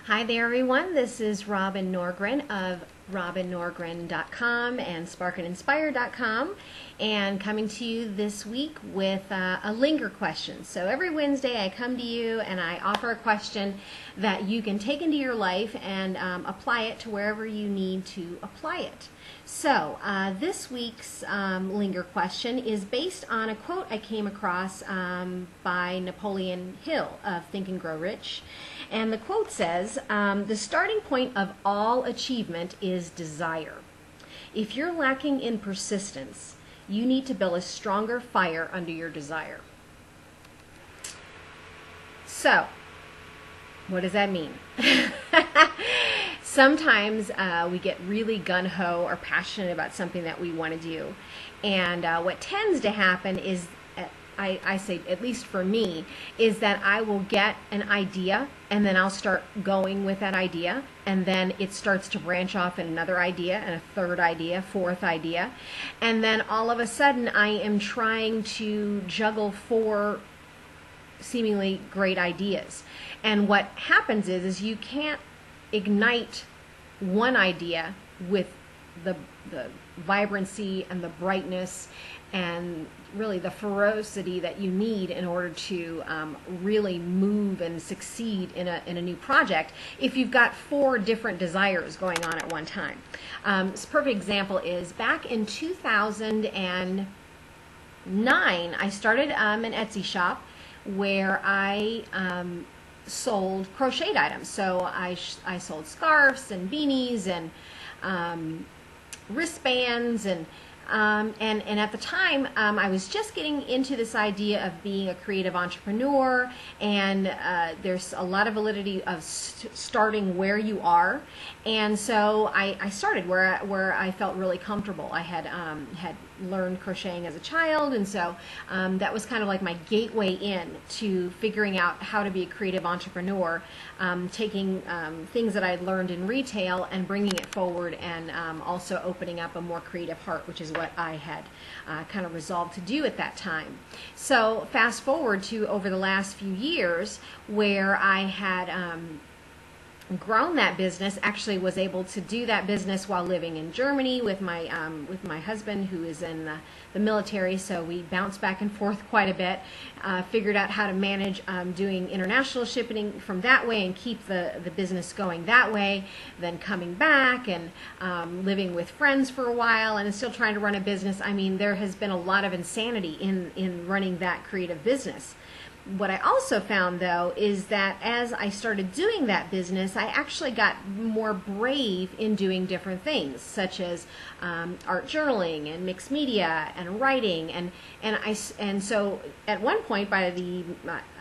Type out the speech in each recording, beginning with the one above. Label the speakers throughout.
Speaker 1: Hi there, everyone. This is Robin Norgren of robinnorgren.com and sparkandinspire.com, and coming to you this week with a linger question. So every Wednesday I come to you and I offer a question that you can take into your life and apply it to wherever you need to apply it. So this week's linger question is based on a quote I came across by Napoleon Hill of Think and Grow Rich. And the quote says, the starting point of all achievement is desire. If you're lacking in persistence, you need to build a stronger fire under your desire. So, what does that mean? Sometimes we get really gung-ho or passionate about something that we want to do. And what tends to happen is, I say, at least for me, is that I will get an idea and then I'll start going with that idea, and then it starts to branch off in another idea and a third idea, fourth idea, and then all of a sudden I am trying to juggle four seemingly great ideas. And what happens is you can't ignite one idea with the vibrancy and the brightness and really the ferocity that you need in order to really move and succeed in a new project if you've got four different desires going on at one time. A perfect example is back in 2009, I started an Etsy shop where I sold crocheted items. So I sold scarves and beanies and wristbands and at the time, I was just getting into this idea of being a creative entrepreneur, and there's a lot of validity of starting where you are, and so I started where I felt really comfortable. I had learned crocheting as a child, and so that was kind of like my gateway in to figuring out how to be a creative entrepreneur, taking things that I'd learned in retail and bringing it forward, and also opening up a more creative heart, which is what I had kind of resolved to do at that time. So fast forward to over the last few years, where I had grown that business, actually was able to do that business while living in Germany with my husband, who is in the military, so we bounced back and forth quite a bit, figured out how to manage doing international shipping from that way and keep the business going that way, then coming back and living with friends for a while and still trying to run a business. I mean, there has been a lot of insanity in running that creative business. What I also found, though, is that as I started doing that business, I actually got more brave in doing different things, such as art journaling and mixed media and writing, and so at one point, by the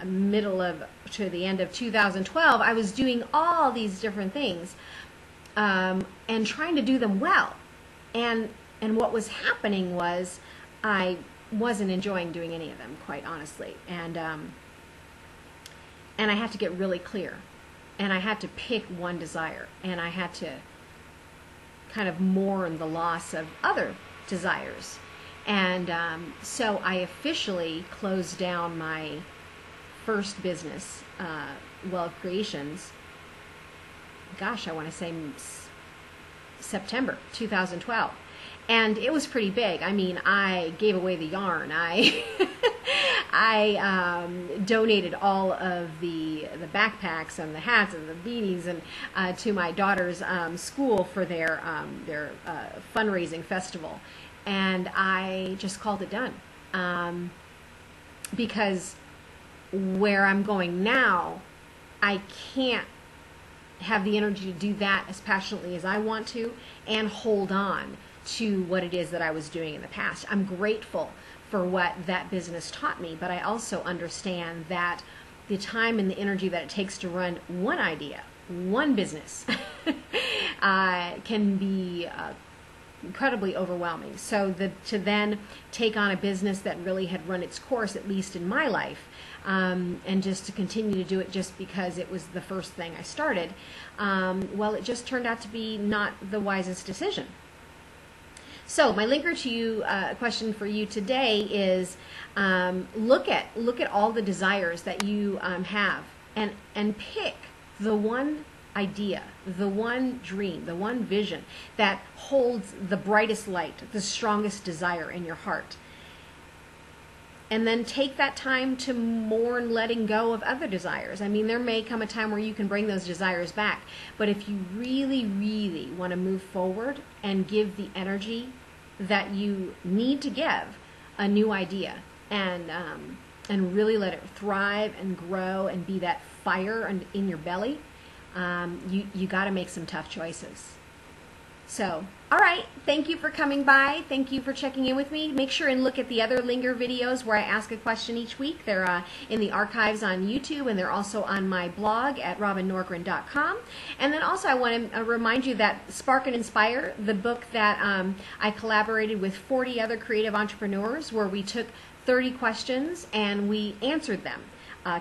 Speaker 1: middle to the end of 2012, I was doing all these different things and trying to do them well, and what was happening was I wasn't enjoying doing any of them, quite honestly, and I had to get really clear, and I had to pick one desire, and I had to kind of mourn the loss of other desires, and so I officially closed down my first business, Well Creations. Gosh, I want to say September 2012. And it was pretty big. I mean, I gave away the yarn. I donated all of the backpacks and the hats and the beanies and to my daughter's school for their fundraising festival, and I just called it done because where I'm going now, I can't have the energy to do that as passionately as I want to and hold on to what it is that I was doing in the past. I'm grateful for what that business taught me, but I also understand that the time and the energy that it takes to run one idea, one business, can be incredibly overwhelming. So to then take on a business that really had run its course, at least in my life, and just to continue to do it just because it was the first thing I started, well, it just turned out to be not the wisest decision. So my linger to you question for you today is look at all the desires that you have and pick the one idea, the one dream, the one vision that holds the brightest light, the strongest desire in your heart. And then take that time to mourn letting go of other desires. I mean, there may come a time where you can bring those desires back, but if you really, really want to move forward and give the energy that you need to give a new idea, and really let it thrive and grow and be that fire in your belly, you got to make some tough choices. So, all right, thank you for coming by. Thank you for checking in with me. Make sure and look at the other Linger videos where I ask a question each week. They're in the archives on YouTube, and they're also on my blog at robinnorgren.com. And then also I want to remind you that Spark and Inspire, the book that I collaborated with 40 other creative entrepreneurs, where we took 30 questions and we answered them.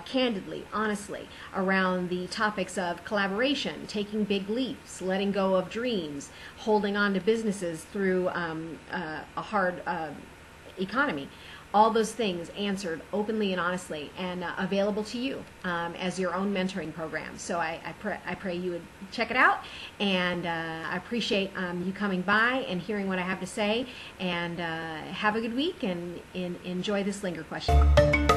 Speaker 1: Candidly, honestly, around the topics of collaboration, taking big leaps, letting go of dreams, holding on to businesses through a hard economy. All those things answered openly and honestly, and available to you as your own mentoring program. So I pray you would check it out, and I appreciate you coming by and hearing what I have to say, and have a good week, and enjoy this Linger question.